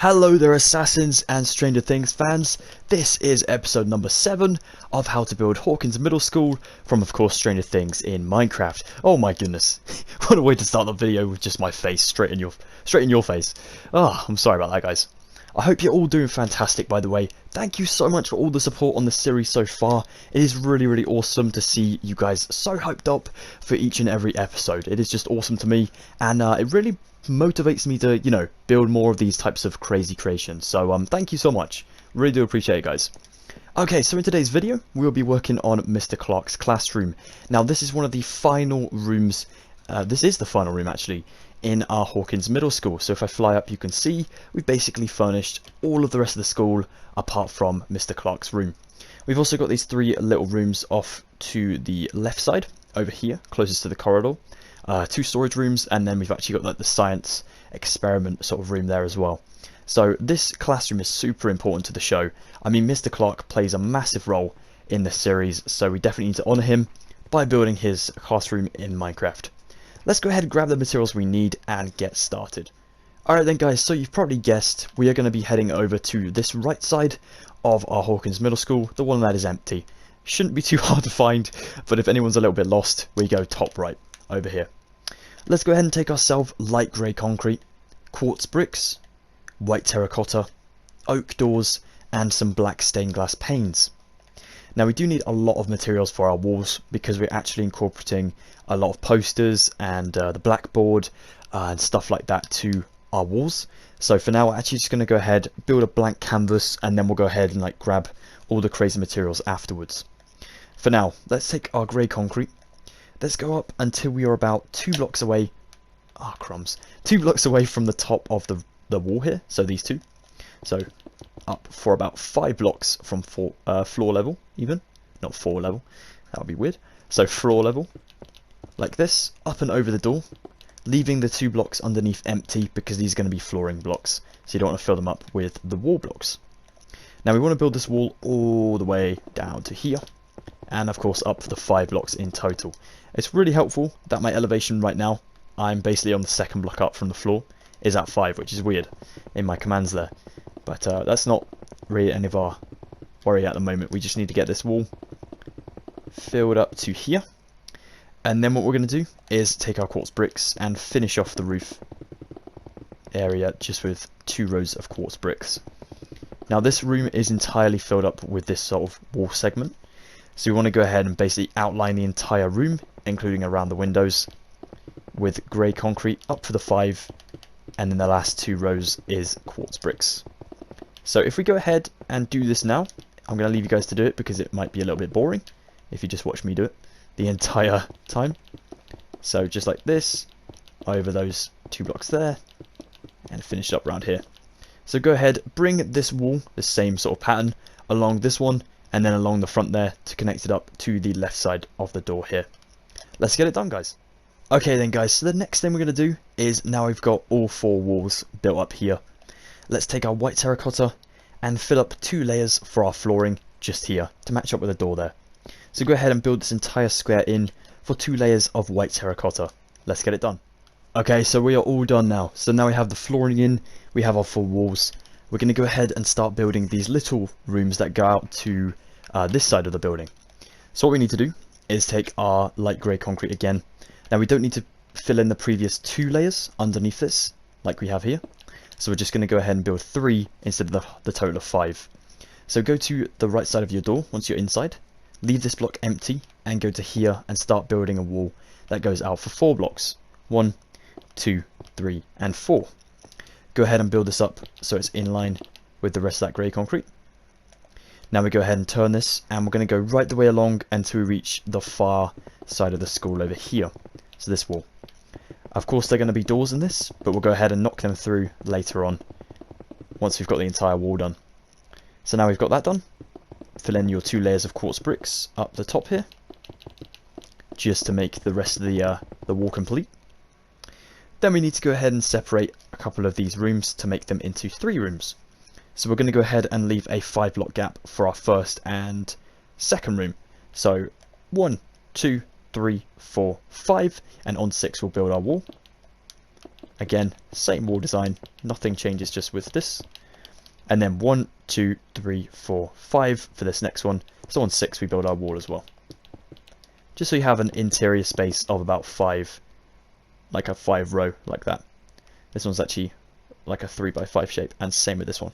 Hello there, Assassins and Stranger Things fans. This is episode number 7 of how to build Hawkins Middle School from, of course, Stranger Things in Minecraft. Oh my goodness, what a way to start the video with just my face straight in your face. Oh, I'm sorry about that, guys. I hope you're all doing fantastic, by the way. Thank you so much for all the support on the series so far. It is really awesome to see you guys so hyped up for each and every episode. It is just awesome to me, and it really motivates me to, build more of these types of crazy creations. So thank you so much. Really do appreciate it, guys. Okay, so in today's video, we'll be working on Mr. Clarke's classroom. Now, this is one of the final rooms. This is the final room, actually, in our Hawkins Middle School. So if I fly up, you can see we've basically furnished all of the rest of the school apart from Mr. Clarke's room. We've also got these 3 little rooms off to the left side, over here, closest to the corridor. 2 storage rooms, and then we've actually got like the science experiment sort of room there as well. So this classroom is super important to the show. I mean, Mr. Clarke plays a massive role in the series, so we definitely need to honour him by building his classroom in Minecraft. Let's go ahead and grab the materials we need and get started. Alright then, guys, so you've probably guessed we are going to be heading over to this right side of our Hawkins Middle School, the one that is empty. Shouldn't be too hard to find, but if anyone's a little bit lost, we go top right over here. Let's go ahead and take ourselves light grey concrete, quartz bricks, white terracotta, oak doors, and some black stained glass panes. Now, we do need a lot of materials for our walls because we're actually incorporating a lot of posters and the blackboard and stuff like that to our walls. So for now, we're actually just going to go ahead, build a blank canvas, and then we'll go ahead and grab all the crazy materials afterwards. For now, let's take our grey concrete. Let's go up until we are about 2 blocks away. Ah, crumbs. 2 blocks away from the top of the wall here. So these 2. So up for about 5 blocks from floor level, even. Not floor level. That would be weird. So floor level, like this, up and over the door, leaving the 2 blocks underneath empty because these are going to be flooring blocks. So you don't want to fill them up with the wall blocks. Now we want to build this wall all the way down to here. And of course up for the 5 blocks in total. It's really helpful that my elevation right now, I'm basically on the 2nd block up from the floor, is at 5, which is weird in my commands there. But that's not really any of our worry at the moment. We just need to get this wall filled up to here. And then what we're going to do is take our quartz bricks and finish off the roof area just with 2 rows of quartz bricks. Now this room is entirely filled up with this sort of wall segment. So we want to go ahead and basically outline the entire room, including around the windows, with grey concrete up for the 5, and then the last 2 rows is quartz bricks. So if we go ahead and do this now, I'm going to leave you guys to do it because it might be a little bit boring if you just watch me do it the entire time. So just like this, over those 2 blocks there, and finish up around here. So go ahead, bring this wall, the same sort of pattern, along this one, and then along the front there to connect it up to the left side of the door here. Let's get it done, guys. Okay then, guys, so the next thing we're going to do is, now we've got all 4 walls built up here, let's take our white terracotta and fill up 2 layers for our flooring just here to match up with the door there. So go ahead and build this entire square in for 2 layers of white terracotta. Let's get it done. Okay, so we are all done now. So now we have the flooring in, we have our 4 walls. We're going to go ahead and start building these little rooms that go out to this side of the building. So what we need to do is take our light grey concrete again. Now we don't need to fill in the previous 2 layers underneath this, like we have here. So we're just going to go ahead and build 3 instead of the total of 5. So go to the right side of your door once you're inside. Leave this block empty and go to here and start building a wall that goes out for 4 blocks. 1, 2, 3, and 4. Go ahead and build this up so it's in line with the rest of that grey concrete. Now we go ahead and turn this, and we're going to go right the way along until we reach the far side of the school over here. So this wall. Of course there are going to be doors in this, but we'll go ahead and knock them through later on once we've got the entire wall done. So now we've got that done. Fill in your 2 layers of quartz bricks up the top here, just to make the rest of the wall complete. Then we need to go ahead and separate a couple of these rooms to make them into 3 rooms. So we're going to go ahead and leave a 5 block gap for our first and second room. So 1, 2, 3, 4, 5, and on 6 we'll build our wall. Again, same wall design, nothing changes just with this. And then 1, 2, 3, 4, 5 for this next one. So on 6 we build our wall as well. Just so you have an interior space of about 5, like a 5 row like that. This one's actually like a 3 by 5 shape, and same with this one.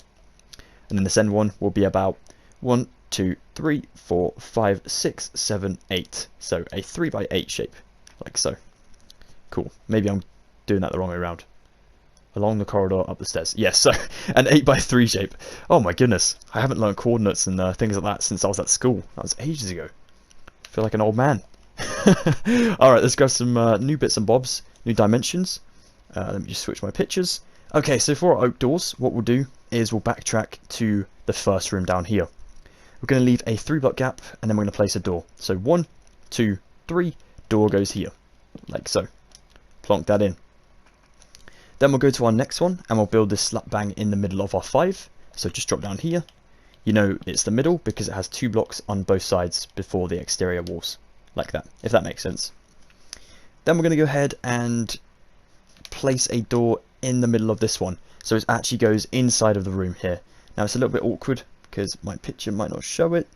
And then this end one will be about 1, 2, 3, 4, 5, 6, 7, 8. So a 3 by 8 shape, like so. Cool. Maybe I'm doing that the wrong way around. Along the corridor, up the stairs. Yes, so an 8 by 3 shape. Oh my goodness. I haven't learned coordinates and things like that since I was at school. That was ages ago. I feel like an old man. Alright, let's grab some new bits and bobs, new dimensions. Let me just switch my pictures. Okay, so for our oak doors, what we'll do is we'll backtrack to the first room down here. We're going to leave a 3-block gap, and then we're going to place a door. So 1, 2, 3, door goes here, like so. Plonk that in. Then we'll go to our next one, and we'll build this slap bang in the middle of our 5. So just drop down here. You know it's the middle because it has 2 blocks on both sides before the exterior walls, like that, if that makes sense. Then we're going to go ahead and place a door in the middle of this one, so it actually goes inside of the room here. Now it's a little bit awkward because my picture might not show it.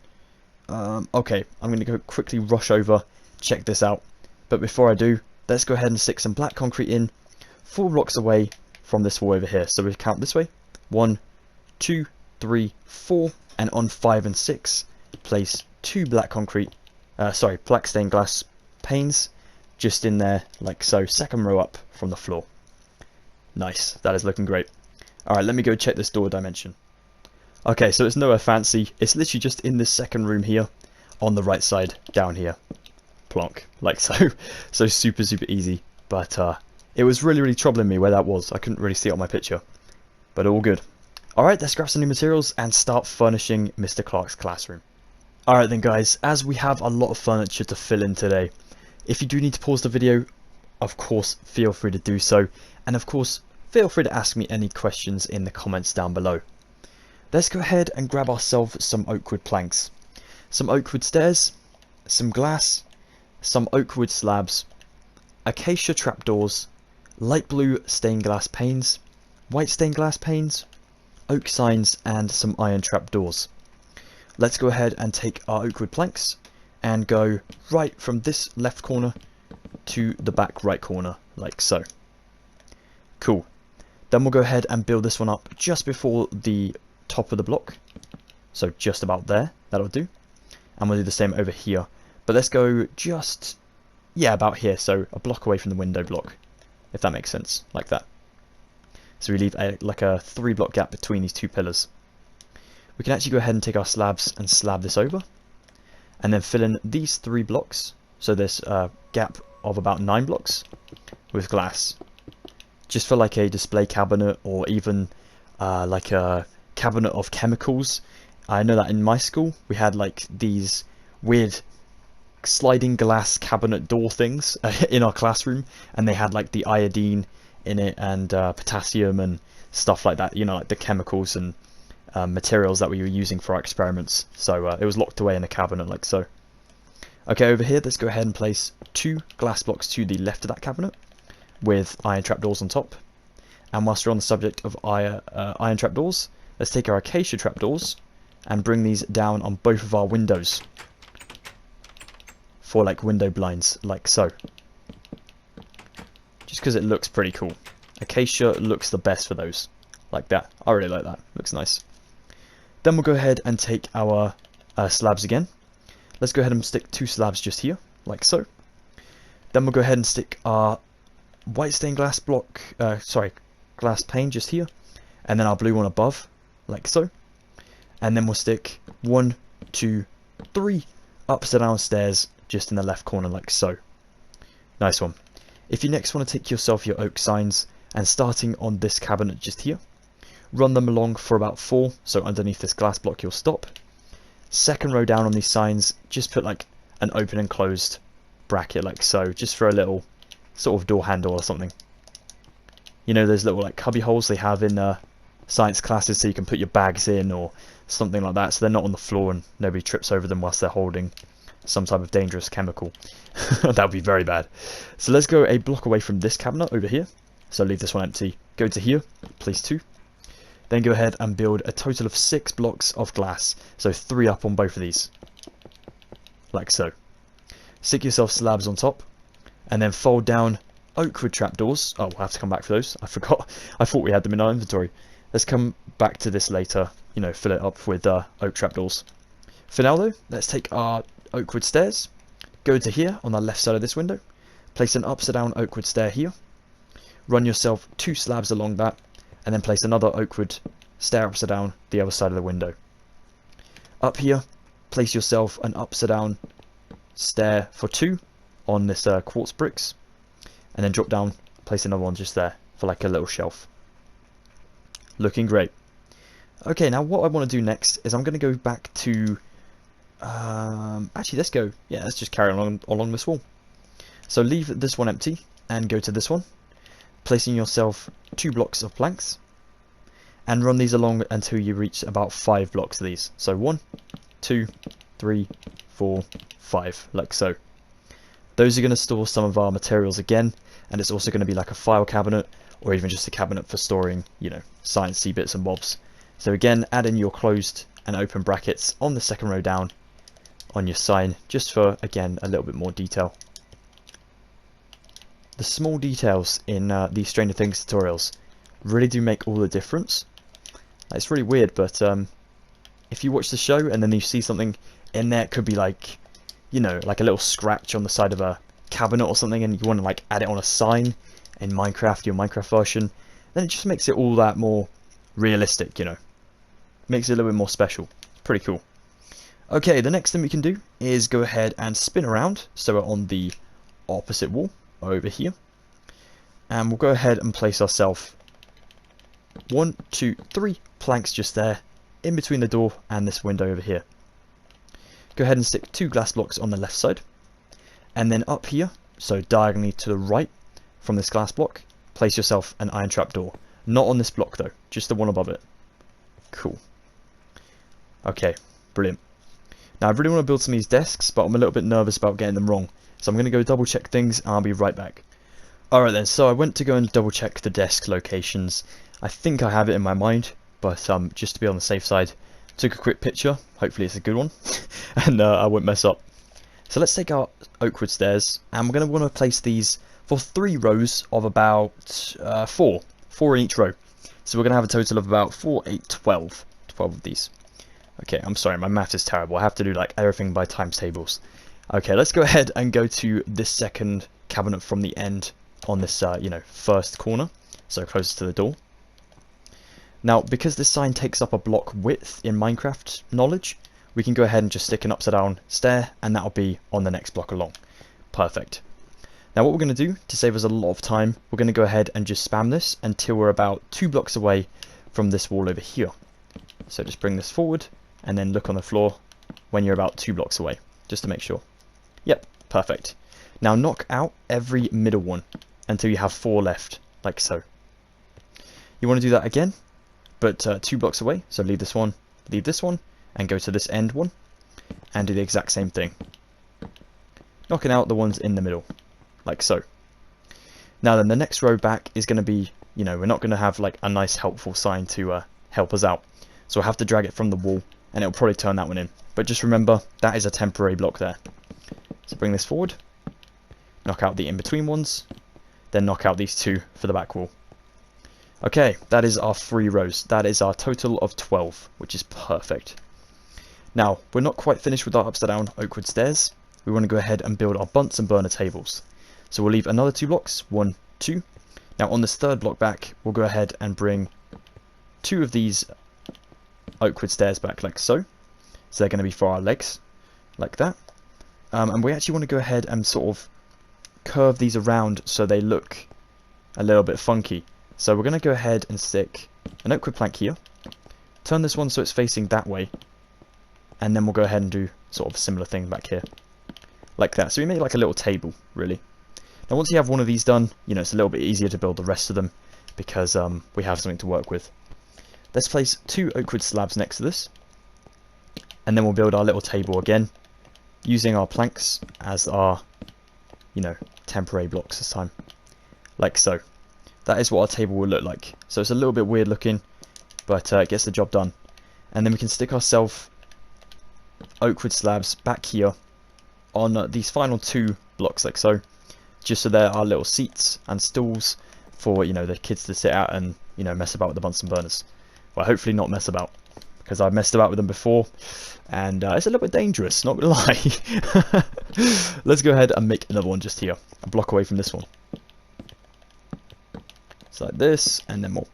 Okay, I'm going to go quickly rush over, check this out. But before I do, let's go ahead and stick some black concrete in 4 blocks away from this wall over here. So we count this way: 1, 2, 3, 4, and on 5 and 6, place 2 black concrete, black stained glass panes just in there, like so. Second row up from the floor. Nice, that is looking great. Alright, let me go check this door dimension. Okay, so it's nowhere fancy. It's literally just in this second room here, on the right side, down here. Plonk, like so. So super easy. But it was really troubling me where that was. I couldn't really see it on my picture. But all good. Alright, let's grab some new materials and start furnishing Mr. Clarke's classroom. Alright then guys, as we have a lot of furniture to fill in today, if you do need to pause the video, of course feel free to do so. And of course, feel free to ask me any questions in the comments down below. Let's go ahead and grab ourselves some oak wood planks, some oak wood stairs, some glass, some oak wood slabs, acacia trapdoors, light blue stained glass panes, white stained glass panes, oak signs, and some iron trapdoors. Let's go ahead and take our oak wood planks and go right from this left corner to the back right corner, like so. Cool. Then we'll go ahead and build this one up just before the top of the block. So just about there, that'll do. And we'll do the same over here. But let's go just, yeah, about here. So a block away from the window block, if that makes sense, like that. So we leave like a 3-block gap between these 2 pillars. We can actually go ahead and take our slabs and slab this over. And then fill in these 3 blocks. So there's a gap of about 9 blocks with glass. Just for like a display cabinet, or even like a cabinet of chemicals. I know that in my school we had like these weird sliding glass cabinet door things in our classroom, and they had like the iodine in it and potassium and stuff like that, you know, like the chemicals and materials that we were using for our experiments. So it was locked away in a cabinet like so. Okay, over here let's go ahead and place 2 glass blocks to the left of that cabinet with iron trapdoors on top. And whilst we're on the subject of iron trapdoors, let's take our acacia trapdoors and bring these down on both of our windows for like window blinds, like so. Just because it looks pretty cool. Acacia looks the best for those, like that. I really like that, looks nice. Then we'll go ahead and take our slabs again. Let's go ahead and stick 2 slabs just here, like so. Then we'll go ahead and stick our white stained glass block, glass pane just here, and then our blue one above, like so. And then we'll stick 1, 2, 3 upside down stairs just in the left corner, like so. Nice one. If you next want to take yourself your oak signs, and starting on this cabinet just here, run them along for about 4, so underneath this glass block you'll stop. Second row down on these signs, just put like an open and closed bracket, like so, just for a little sort of door handle or something. You know those little like cubby holes they have in science classes, so you can put your bags in or something like that, so they're not on the floor and nobody trips over them whilst they're holding some type of dangerous chemical. That would be very bad. So let's go a block away from this cabinet over here so leave this one empty. Go to here, place 2. Then go ahead and build a total of 6 blocks of glass, so 3 up on both of these, like so. Stick yourself slabs on top, and then fold down oak wood trapdoors. Oh, we'll have to come back for those. I forgot. I thought we had them in our inventory. Let's come back to this later. You know, fill it up with oak trapdoors. For now though, let's take our oak wood stairs. Go to here on the left side of this window. Place an upside down oak wood stair here. Run yourself 2 slabs along that, and then place another oak wood stair upside down the other side of the window. Up here, place yourself an upside down stair for 2 on this quartz bricks, and then drop down, place another one just there for like a little shelf. Looking great. Okay, now what I want to do next is I'm going to go back to actually let's just carry on along this wall. So leave this one empty and go to this one, placing yourself 2 blocks of planks, and run these along until you reach about 5 blocks of these. So 1, 2, 3, 4, 5, like so. Those are going to store some of our materials again, and it's also going to be like a file cabinet, or even just a cabinet for storing, you know, sciencey bits and bobs. So again, add in your closed and open brackets on the second row down on your sign, just for, again, a little bit more detail. The small details in these Stranger Things tutorials really do make all the difference. It's really weird, but if you watch the show and then you see something in there, it could be like, you know, like a little scratch on the side of a cabinet or something, and you want to like add it on a sign in Minecraft, your Minecraft version, then it just makes it all that more realistic, you know. Makes it a little bit more special. Pretty cool. Okay, the next thing we can do is go ahead and spin around, so we're on the opposite wall over here, and we'll go ahead and place ourselves 1, 2, 3 planks just there in between the door and this window over here. Go ahead and stick 2 glass blocks on the left side, and then up here, so diagonally to the right from this glass block, place yourself an iron trap door. Not on this block though, just the one above it. Cool. Okay, brilliant. Now I really want to build some of these desks, but I'm a little bit nervous about getting them wrong, so I'm going to go double check things and I'll be right back. Alright then, so I went to go and double check the desk locations. I think I have it in my mind, but just to be on the safe side, took a quick picture. Hopefully it's a good one, and I won't mess up. So let's take our oak wood stairs, and we're going to want to place these for 3 rows of about 4 in each row. So we're going to have a total of about 4, 8, 12 of these. Okay, I'm sorry, my math is terrible. I have to do like everything by times tables. Okay, let's go ahead and go to this second cabinet from the end on this, you know, first corner, so closest to the door. Now, because this sign takes up a block width in Minecraft knowledge, we can go ahead and just stick an upside down stair, and that'll be on the next block along. Perfect. Now what we're going to do, to save us a lot of time, we're going to go ahead and just spam this until we're about 2 blocks away from this wall over here. So just bring this forward, and then look on the floor when you're about 2 blocks away, just to make sure. Yep, perfect. Now knock out every middle one until you have 4 left, like so. You want to do that again, but 2 blocks away, so leave this one, and go to this end one, and do the exact same thing. Knocking out the ones in the middle, like so. Now then, the next row back is going to be, you know, we're not going to have like a nice helpful sign to help us out. So we'll have to drag it from the wall, and it'll probably turn that one in. But just remember, that is a temporary block there. So bring this forward, knock out the in-between ones, then knock out these 2 for the back wall. Okay, that is our 3 rows. That is our total of 12, which is perfect. Now, we're not quite finished with our upside down oak wood stairs. We want to go ahead and build our Bunsen burner tables. So we'll leave another 2 blocks, 1, 2. Now on this third block back, we'll go ahead and bring 2 of these oak wood stairs back like so. So they're going to be for our legs, like that. And we actually want to go ahead and sort of curve these around so they look a little bit funky. So we're going to go ahead and stick an oak wood plank here, turn this one so it's facing that way, and then we'll go ahead and do sort of a similar thing back here, like that. So we make like a little table, really. Now once you have one of these done, you know, it's a little bit easier to build the rest of them, because we have something to work with. Let's place 2 oak wood slabs next to this, and then we'll build our little table again, using our planks as our, you know, temporary blocks this time, like so. that is what our table will look like. So it's a little bit weird looking, but it gets the job done. And then we can stick ourselves oak wood slabs back here on these final 2 blocks like so, just so there are little seats and stools for, you know, the kids to sit at and, you know, mess about with the Bunsen burners. Well, hopefully not mess about, because I've messed about with them before and it's a little bit dangerous, not gonna lie. Let's go ahead and make another one just here, a block away from this one. So like this, and then we'll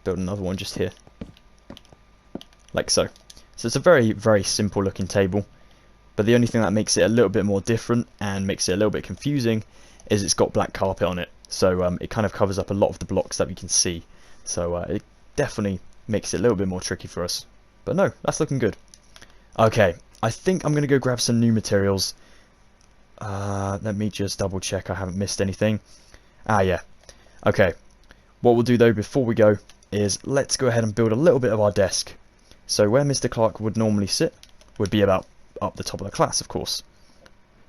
build another one just here, like so. So it's a very, very simple looking table, but the only thing that makes it a little bit more different and makes it a little bit confusing is it's got black carpet on it. So it kind of covers up a lot of the blocks that we can see. So it definitely makes it a little bit more tricky for us. But no, that's looking good. Okay, I think I'm going to go grab some new materials. Let me just double check I haven't missed anything. Ah, yeah. Okay. What we'll do though before we go is let's go ahead and build a little bit of our desk. So where Mr. Clarke would normally sit would be about up the top of the class, of course.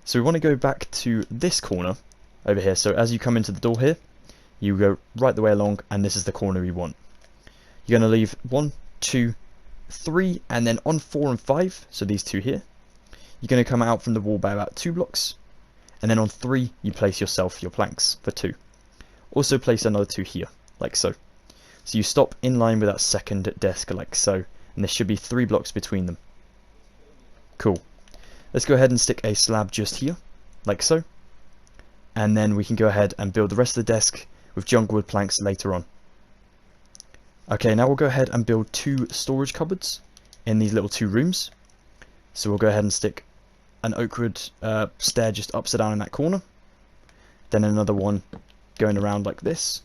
So we want to go back to this corner over here. So as you come into the door here, you go right the way along, and this is the corner we want. You're going to leave 1, 2, 3, and then on 4 and 5, so these 2 here, you're going to come out from the wall by about 2 blocks, and then on 3 you place yourself your planks for 2. Also place another 2 here, like so. So you stop in line with that second desk like so, and there should be 3 blocks between them. Cool. Let's go ahead and stick a slab just here, like so, and then we can go ahead and build the rest of the desk with jungle wood planks later on. Okay, now we'll go ahead and build 2 storage cupboards in these little 2 rooms. So we'll go ahead and stick an oak wood stair just upside down in that corner, then another one going around like this.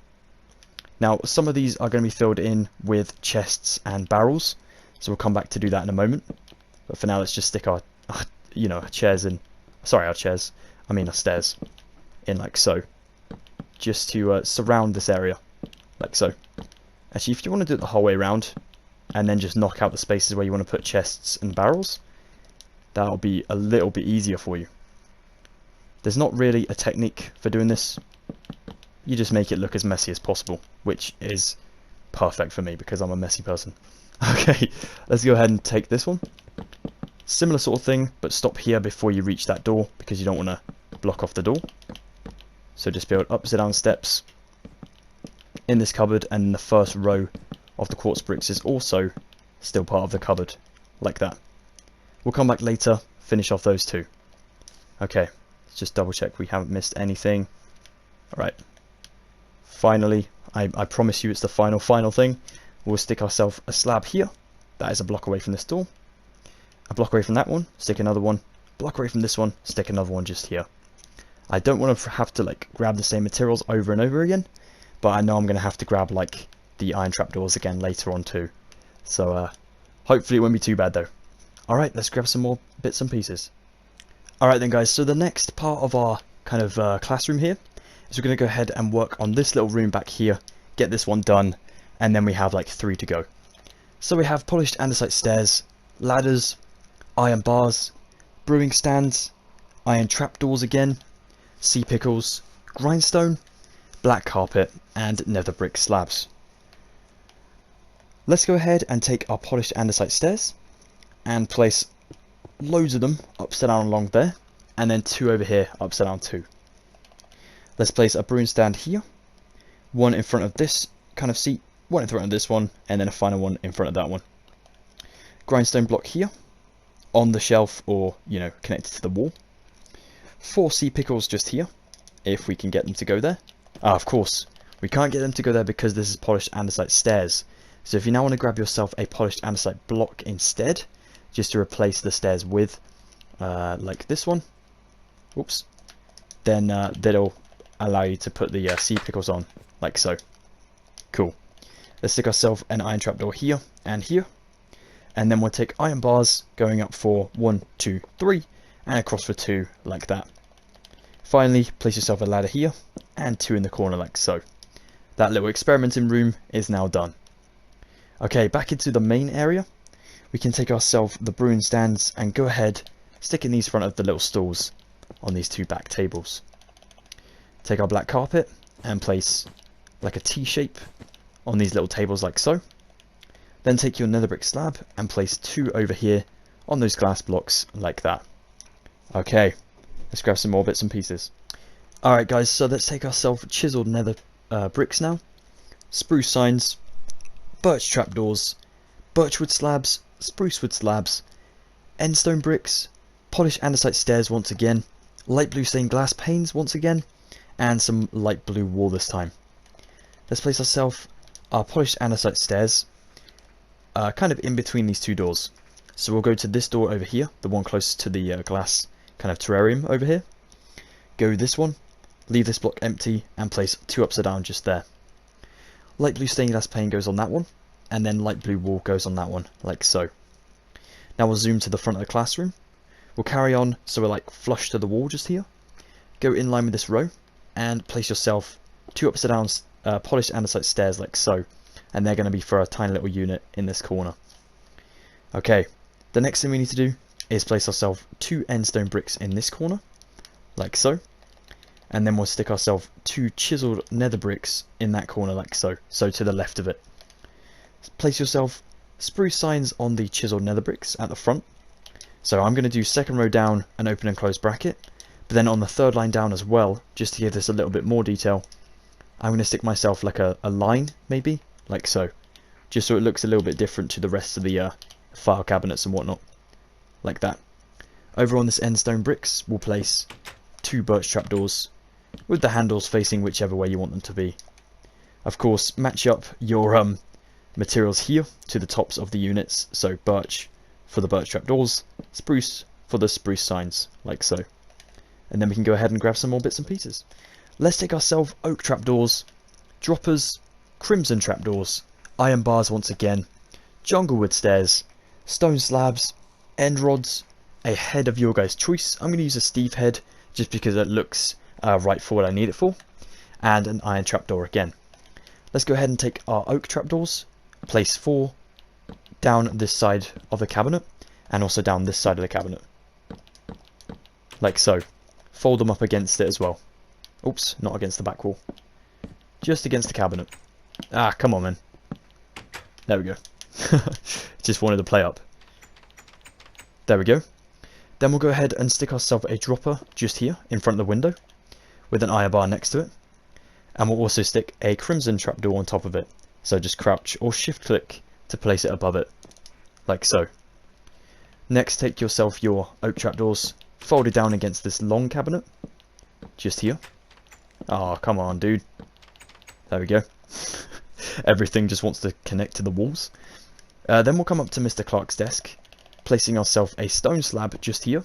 Now some of these are going to be filled in with chests and barrels, so we'll come back to do that in a moment. But for now, let's just stick our you know, chairs in. Sorry, our chairs. I mean our stairs in like so, just to surround this area like so. Actually, if you want to do it the whole way around and then just knock out the spaces where you want to put chests and barrels, that'll be a little bit easier for you. There's not really a technique for doing this. You just make it look as messy as possible, which is perfect for me because I'm a messy person. Okay, let's go ahead and take this one. Similar sort of thing, but stop here before you reach that door because you don't want to block off the door. So just build upside down steps in this cupboard, and the first row of the quartz bricks is also still part of the cupboard, like that. We'll come back later, finish off those 2. Okay, let's just double check we haven't missed anything. Alright, finally, I promise you it's the final thing. We'll stick ourselves a slab here, that is a block away from this door. A block away from that one, stick another one. Block away from this one, stick another one just here. I don't want to have to like grab the same materials over and over again, but I know I'm going to have to grab like the iron trapdoors again later on too. So hopefully it won't be too bad though. Alright, let's grab some more bits and pieces. Alright then guys, so the next part of our kind of classroom here is we're going to go ahead and work on this little room back here, get this one done, and then we have like 3 to go. So we have polished andesite stairs, ladders, iron bars, brewing stands, iron trapdoors again, sea pickles, grindstone, black carpet, and nether brick slabs. Let's go ahead and take our polished andesite stairs and place loads of them upside down along there, and then 2 over here upside down too. Let's place a brewing stand here, 1 in front of this kind of seat, 1 in front of this one, and then a final one in front of that one. Grindstone block here on the shelf, or you know, connected to the wall. 4 sea pickles just here, if we can get them to go there. Of course, we can't get them to go there because this is polished andesite stairs. So if you now want to grab yourself a polished andesite block instead, just to replace the stairs with, like this one, oops, then that'll allow you to put the sea pickles on, like so. Cool. Let's stick ourselves an iron trapdoor here and here, and then we'll take iron bars going up for 1, 2, 3, and across for 2, like that. Finally, place yourself a ladder here, and 2 in the corner, like so. That little experimenting room is now done. Okay, back into the main area. We can take ourselves the brewing stands and go ahead, stick in these front of the little stools on these 2 back tables. Take our black carpet and place like a T shape on these little tables like so. Then take your nether brick slab and place 2 over here on those glass blocks like that. Okay, let's grab some more bits and pieces. Alright guys, so let's take ourselves chiseled nether bricks now, spruce signs, birch trapdoors, birchwood slabs, spruce wood slabs, endstone bricks, polished andesite stairs once again, light blue stained glass panes once again, and some light blue wall this time. Let's place ourselves our polished andesite stairs kind of in between these 2 doors. So we'll go to this door over here, the one closest to the glass kind of terrarium over here. Go this one, leave this block empty, and place 2 upside down just there. Light blue stained glass pane goes on that one, and then light blue wall goes on that one, like so. Now we'll zoom to the front of the classroom. We'll carry on so we're like flush to the wall just here. Go in line with this row, and place yourself 2 upside down polished andesite stairs like so. And they're going to be for a tiny little unit in this corner. Okay, the next thing we need to do is place ourselves 2 endstone bricks in this corner, like so. And then we'll stick ourselves 2 chiseled nether bricks in that corner like so, so to the left of it. Place yourself spruce signs on the chiseled nether bricks at the front. So I'm going to do second row down an open and close bracket, but then on the 3rd line down as well, just to give this a little bit more detail, I'm going to stick myself like a line maybe, like so, just so it looks a little bit different to the rest of the file cabinets and whatnot, like that. Over on this endstone bricks, we'll place 2 birch trapdoors, with the handles facing whichever way you want them to be. Of course, match up your materials here to the tops of the units, so birch for the birch trapdoors, spruce for the spruce signs, like so. And then we can go ahead and grab some more bits and pieces. Let's take ourselves oak trapdoors, droppers, crimson trapdoors, iron bars once again, junglewood stairs, stone slabs, end rods, a head of your guys' choice. I'm going to use a Steve head just because it looks right for what I need it for, and an iron trapdoor again. Let's go ahead and take our oak trapdoors, place 4 down this side of the cabinet, and also down this side of the cabinet, like so. Fold them up against it as well. Oops, not against the back wall, just against the cabinet. Ah, come on, man. There we go. Just wanted to play up. There we go. Then we'll go ahead and stick ourselves a dropper just here in front of the window with an iron bar next to it. And we'll also stick a crimson trapdoor on top of it. So just crouch or shift click to place it above it, like so. Next, take yourself your oak trapdoors, fold it down against this long cabinet, just here. Oh, come on, dude. There we go. Everything just wants to connect to the walls. Then we'll come up to Mr. Clarke's desk, placing ourselves a stone slab just here,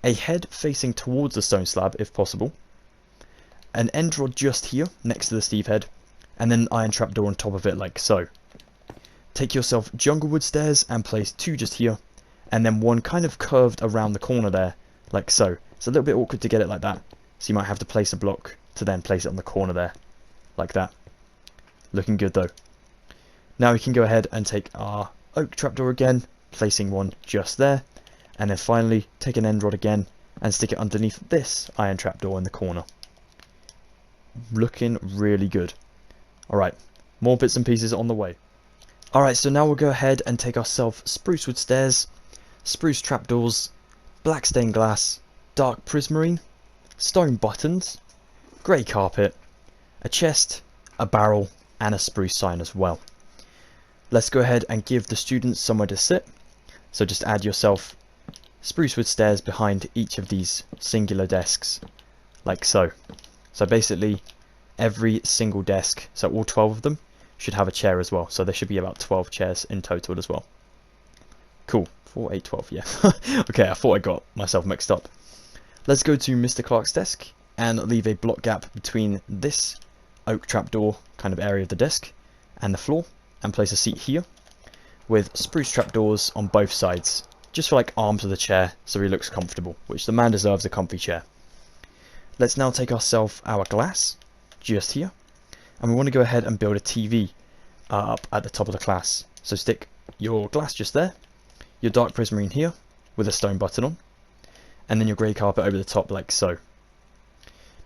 a head facing towards the stone slab if possible, an end rod just here next to the Steve head, and then an iron trapdoor on top of it like so. Take yourself junglewood stairs and place 2 just here, and then 1 kind of curved around the corner there, like so. It's a little bit awkward to get it like that, so you might have to place a block to then place it on the corner there, like that. Looking good though. Now we can go ahead and take our oak trapdoor again, placing 1 just there, and then finally take an end rod again and stick it underneath this iron trapdoor in the corner. Looking really good. Alright, more bits and pieces on the way. Alright, so now we'll go ahead and take ourselves spruce wood stairs, spruce trapdoors, black stained glass, dark prismarine, stone buttons, grey carpet, a chest, a barrel, and a spruce sign as well. Let's go ahead and give the students somewhere to sit. So just add yourself spruce wood stairs behind each of these singular desks, like so. So basically every single desk, so all 12 of them, should have a chair as well. So there should be about 12 chairs in total as well. Cool. 4, 8, 12, yeah. Okay, I thought I got myself mixed up. Let's go to Mr. Clarke's desk and leave a block gap between this oak trapdoor kind of area of the desk and the floor, and place a seat here with spruce trapdoors on both sides, just for like arms of the chair so he looks comfortable, which the man deserves a comfy chair. Let's now take ourselves our glass just here, and we want to go ahead and build a TV up at the top of the class. So stick your glass just there, your dark prismarine here with a stone button on, and then your grey carpet over the top like so.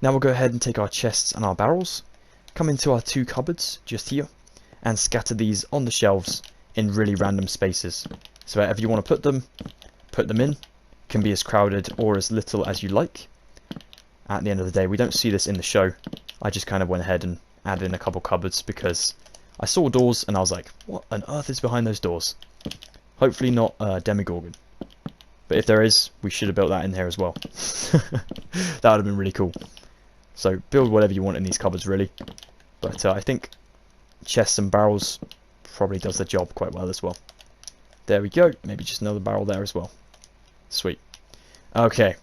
Now we'll go ahead and take our chests and our barrels come into our two cupboards just here and scatter these on the shelves in really random spaces. So wherever you want to put them in. Can be as crowded or as little as you like. At the end of the day, we don't see this in the show. I just kind of went ahead and added in a couple cupboards because I saw doors and I was like, what on earth is behind those doors? Hopefully not Demogorgon. But if there is, we should have built that in here as well. That would have been really cool. So build whatever you want in these cupboards really. But I think chests and barrels probably does the job quite well as well. There we go. Maybe just another barrel there as well. Sweet. Okay.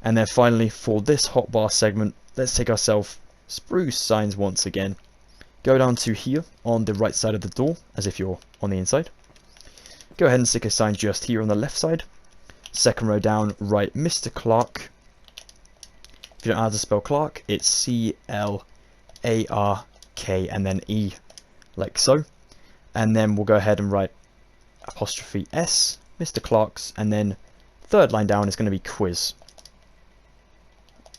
And then finally for this hotbar segment, let's take ourselves spruce signs once again. Go down to here on the right side of the door, as if you're on the inside. Go ahead and stick a sign just here on the left side. Second row down, write Mr. Clarke. If you don't know how to spell Clarke, it's C-L-A-R-K and then E, like so. And then we'll go ahead and write apostrophe S, Mr. Clarke's, and then third line down is going to be quiz.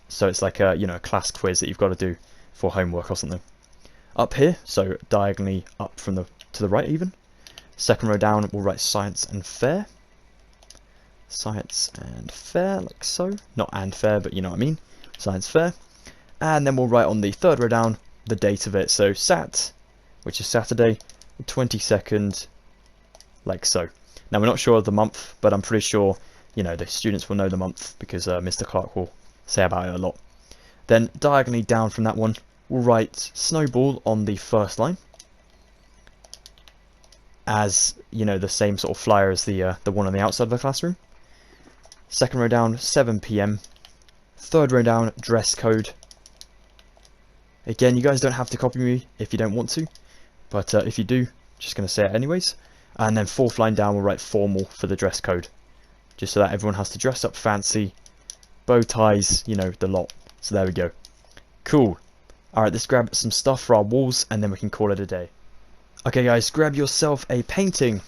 So it's like a, you know, a class quiz that you've got to do for homework or something. Up here, so diagonally up from the to the right even. Second row down, we'll write science and fair. Science and fair, like so. Not and fair, but you know what I mean. Science fair. And then we'll write on the third row down the date of it. So Sat, which is Saturday, the 22nd, like so. Now we're not sure of the month, but I'm pretty sure, you know, the students will know the month because Mr. Clarke will say about it a lot. Then diagonally down from that one, we'll write Snowball on the first line. As, you know, the same sort of flyer as the one on the outside of the classroom. Second row down, 7 PM. Third row down, dress code. Again, you guys don't have to copy me if you don't want to, but if you do, just going to say it anyways. And then fourth line down, we'll write formal for the dress code, just so that everyone has to dress up fancy, bow ties, you know, the lot. So there we go. Cool. Alright, let's grab some stuff for our walls and then we can call it a day. Okay guys, grab yourself a painting.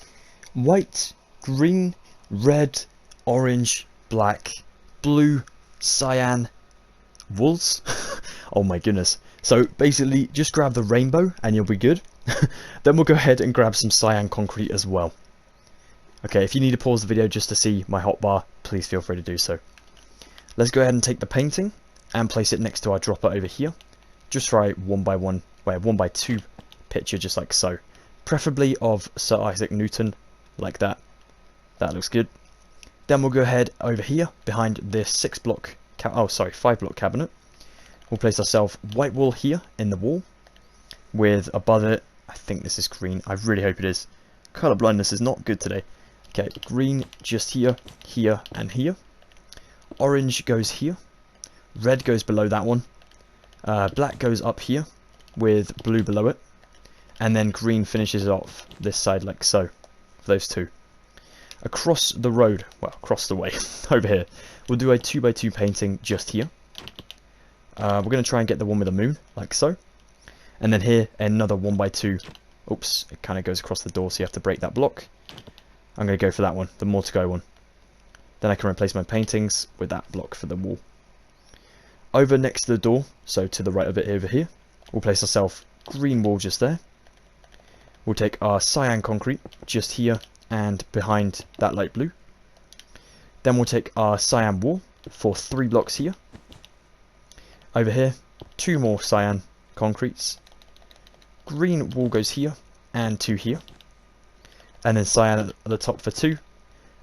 White, green, red, orange, black, blue, cyan, wools. Oh my goodness. So basically just grab the rainbow and you'll be good. Then we'll go ahead and grab some cyan concrete as well. Okay, if you need to pause the video just to see my hotbar, please feel free to do so. Let's go ahead and take the painting and place it next to our dropper over here. Just write 1x2 picture just like so. Preferably of Sir Isaac Newton, like that. That looks good. Then we'll go ahead over here behind this 5 block cabinet. We'll place ourselves white wool here in the wall with above it, I think this is green, I really hope it is. Colour blindness is not good today. Okay, green just here, here and here. Orange goes here. Red goes below that one. Black goes up here with blue below it. And then green finishes off this side like so, for those two. Across the road, well, across the way, over here, we'll do a 2x2 painting just here. We're going to try and get the one with the moon, like so. And then here, another 1x2. Oops, it kind of goes across the door, so you have to break that block. I'm going to go for that one, the more to go one. Then I can replace my paintings with that block for the wall. Over next to the door, so to the right of it over here, we'll place ourselves green wall just there. We'll take our cyan concrete just here and behind that light blue. Then we'll take our cyan wall for 3 blocks here. Over here, 2 more cyan concretes. Green wall goes here and 2 here. And then cyan at the top for 2.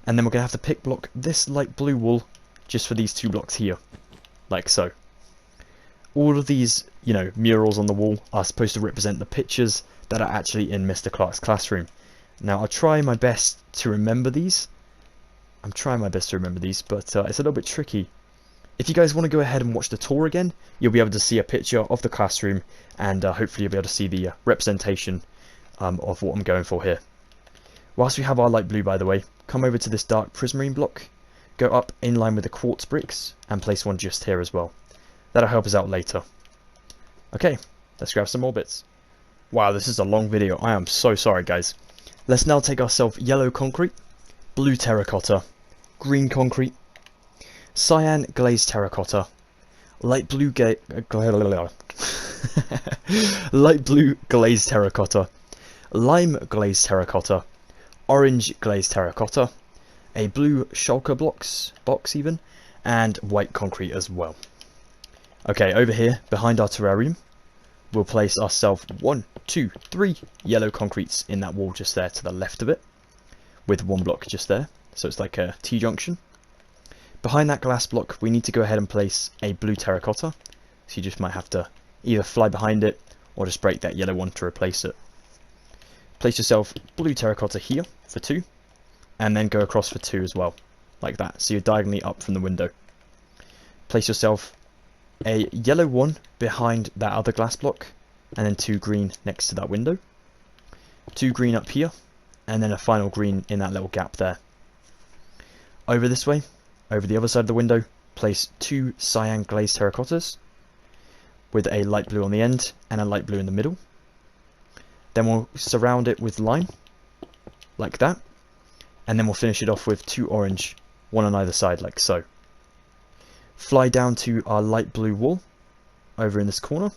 And then we're going to have to pick block this light blue wall just for these 2 blocks here. Like so. All of these, you know, murals on the wall are supposed to represent the pictures that are actually in Mr. Clarke's classroom. Now, I'll try my best to remember these. I'm trying my best to remember these, but it's a little bit tricky. If you guys want to go ahead and watch the tour again, you'll be able to see a picture of the classroom, and hopefully you'll be able to see the representation of what I'm going for here. Whilst we have our light blue, by the way, come over to this dark prismarine block, go up in line with the quartz bricks, and place one just here as well. That'll help us out later. Okay, let's grab some more bits. Wow, this is a long video. I am so sorry, guys. Let's now take ourselves yellow concrete, blue terracotta, green concrete, cyan glazed terracotta, light blue light blue glazed terracotta, lime glazed terracotta, orange glazed terracotta, a blue shulker box even, and white concrete as well. Okay, over here behind our terrarium, we'll place ourselves 1, 2, 3 yellow concretes in that wall just there to the left of it, with one block just there, so it's like a T-junction. Behind that glass block, we need to go ahead and place a blue terracotta, so you just might have to either fly behind it or just break that yellow one to replace it. Place yourself blue terracotta here for 2, and then go across for 2 as well, like that, so you're diagonally up from the window. Place yourself a yellow one behind that other glass block, and then 2 green next to that window. 2 green up here, and then a final green in that little gap there. Over this way, over the other side of the window, place 2 cyan glazed terracottas with a light blue on the end and a light blue in the middle. Then we'll surround it with lime, like that, and then we'll finish it off with 2 orange, one on either side, like so. Fly down to our light blue wall, over in this corner.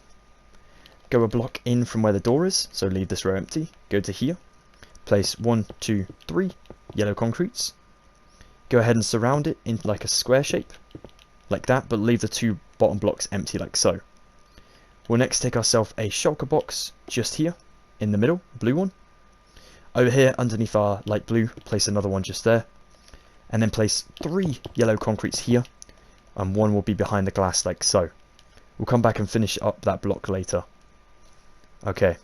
Go a block in from where the door is, so leave this row empty. Go to here, place 1, 2, 3 yellow concretes. Go ahead and surround it in like a square shape, like that, but leave the 2 bottom blocks empty like so. We'll next take ourselves a shulker box just here, in the middle, blue one. Over here, underneath our light blue, place another one just there. And then place 3 yellow concretes here, and 1 will be behind the glass like so. We'll come back and finish up that block later. Okay,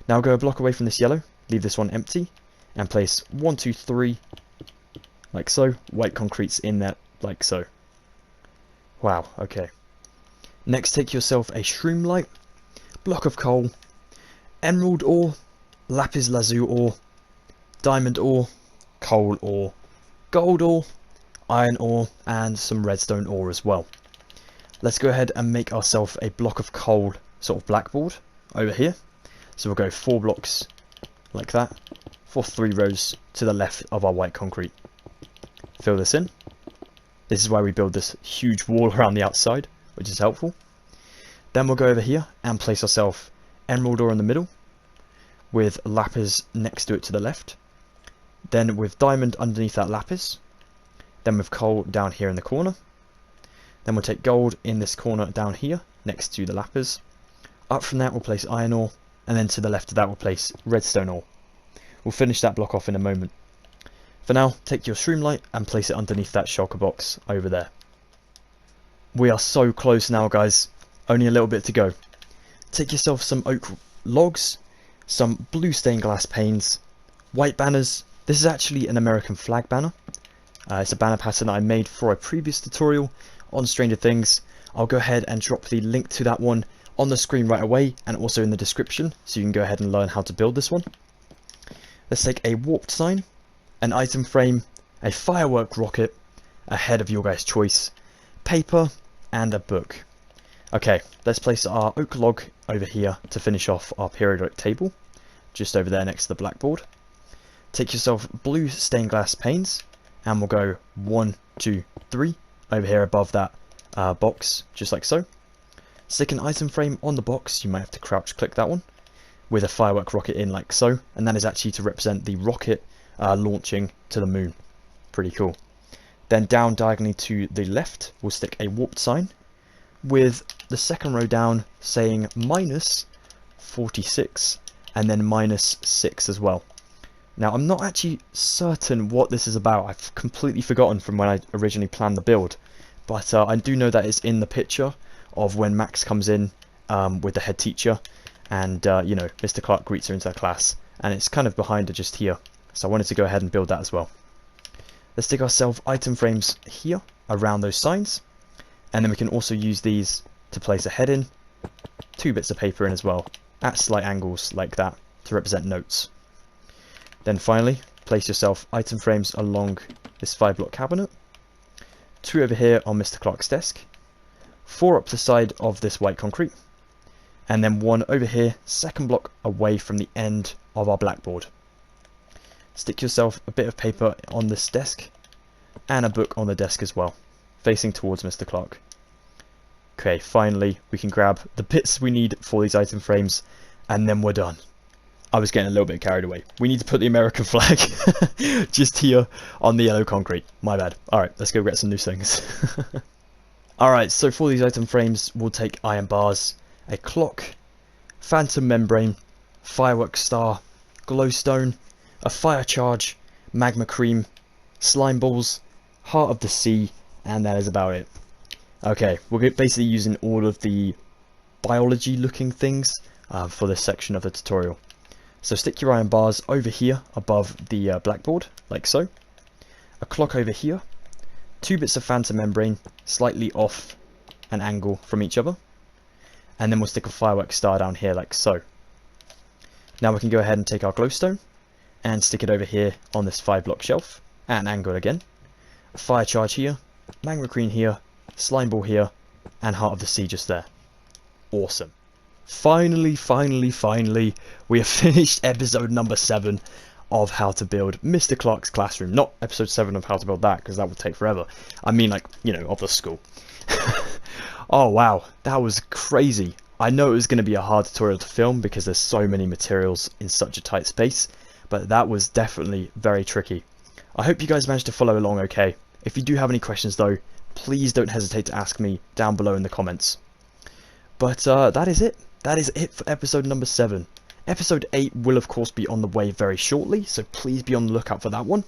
now go a block away from this yellow, leave this one empty, and place 1, 2, 3, like so, white concretes in there, like so. Wow, okay. Next, take yourself a shroom light, block of coal, emerald ore, lapis lazuli ore, diamond ore, coal ore, gold ore, iron ore, and some redstone ore as well. Let's go ahead and make ourselves a block of coal sort of blackboard over here. So we'll go 4 blocks like that for 3 rows to the left of our white concrete. Fill this in. This is why we build this huge wall around the outside, which is helpful. Then we'll go over here and place ourselves emerald ore in the middle, with lapis next to it to the left. Then with diamond underneath that lapis. Then with coal down here in the corner. Then we'll take gold in this corner down here, next to the lapis. Up from that we'll place iron ore, and then to the left of that we'll place redstone ore. We'll finish that block off in a moment. For now, take your shroom light and place it underneath that shulker box over there. We are so close now, guys. Only a little bit to go. Take yourself some oak logs, some blue stained glass panes, white banners. This is actually an American flag banner. It's a banner pattern that I made for a previous tutorial on Stranger Things. I'll go ahead and drop the link to that one on the screen right away, and also in the description, so you can go ahead and learn how to build this one. Let's take a warped sign, an item frame, a firework rocket, a head of your guys' choice, paper, and a book. Okay, let's place our oak log over here to finish off our periodic table, just over there next to the blackboard. Take yourself blue stained glass panes, and we'll go 1, 2, 3 over here above that box, just like so. Stick an item frame on the box, you might have to crouch click that one, with a firework rocket in like so, and that is actually to represent the rocket launching to the moon. Pretty cool. Then down diagonally to the left, we'll stick a warped sign with the second row down saying minus 46 and then minus 6 as well. Now I'm not actually certain what this is about. I've completely forgotten from when I originally planned the build, but I do know that it's in the picture of when Max comes in with the head teacher, and you know, Mr. Clarke greets her into the class, and it's kind of behind her just here. So I wanted to go ahead and build that as well. Let's stick ourselves item frames here around those signs, and then we can also use these to place a head in, 2 bits of paper in as well, at slight angles like that, to represent notes. Then finally, place yourself item frames along this 5-block cabinet, 2 over here on Mr. Clarke's desk, 4 up the side of this white concrete, and then 1 over here, 2nd block away from the end of our blackboard. Stick yourself a bit of paper on this desk, and a book on the desk as well, facing towards Mr. Clarke. Okay, finally we can grab the bits we need for these item frames, and then we're done. I was getting a little bit carried away. We need to put the American flag just here on the yellow concrete. My bad. Alright, let's go get some new things. Alright, so for these item frames, we'll take iron bars, a clock, phantom membrane, firework star, glowstone, a fire charge, magma cream, slime balls, heart of the sea, and that is about it. Okay, we're basically using all of the biology looking things for this section of the tutorial. So stick your iron bars over here above the blackboard, like so. A clock over here. 2 bits of phantom membrane, slightly off an angle from each other. And then we'll stick a firework star down here, like so. Now we can go ahead and take our glowstone and stick it over here on this 5-block shelf at an angle again. A fire charge here, magma cream here, slime ball here, and heart of the sea just there. Awesome. Finally, we have finished episode number 7 of how to build Mr. Clarke's classroom. Not episode 7 of how to build that, because that would take forever. I mean, like, you know, of the school. Oh wow, that was crazy. I know it was going to be a hard tutorial to film because there's so many materials in such a tight space, but that was definitely very tricky. I hope you guys managed to follow along okay. If you do have any questions though, please don't hesitate to ask me down below in the comments. But that is it. That is it for episode number 7. Episode 8 will of course be on the way very shortly, so please be on the lookout for that one.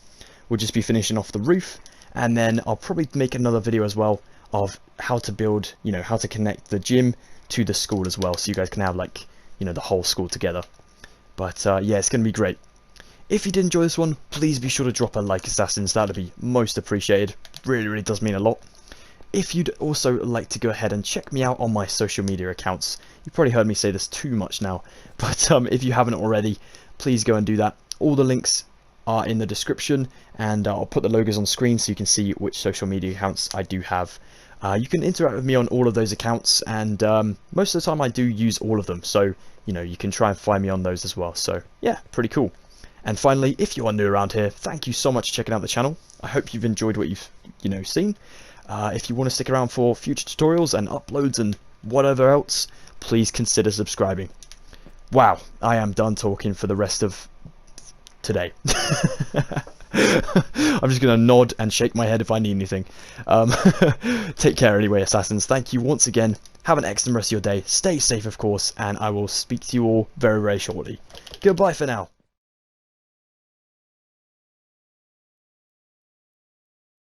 We'll just be finishing off the roof, and then I'll probably make another video as well of how to build, you know, how to connect the gym to the school as well, so you guys can have, like, you know, the whole school together. But yeah, it's going to be great. If you did enjoy this one, please be sure to drop a like, Assassins. That would be most appreciated. Really does mean a lot. If you'd also like to go ahead and check me out on my social media accounts, you've probably heard me say this too much now, but if you haven't already, please go and do that. All the links are in the description, and I'll put the logos on screen so you can see which social media accounts I do have. You can interact with me on all of those accounts, and most of the time I do use all of them, so you know, you can try and find me on those as well. So yeah, pretty cool. And finally, if you are new around here, thank you so much for checking out the channel. I hope you've enjoyed what you've seen. If you want to stick around for future tutorials and uploads and whatever else, please consider subscribing. Wow, I am done talking for the rest of today. I'm just going to nod and shake my head if I need anything. Take care anyway, Assassins. Thank you once again. Have an excellent rest of your day. Stay safe, of course, and I will speak to you all very shortly. Goodbye for now.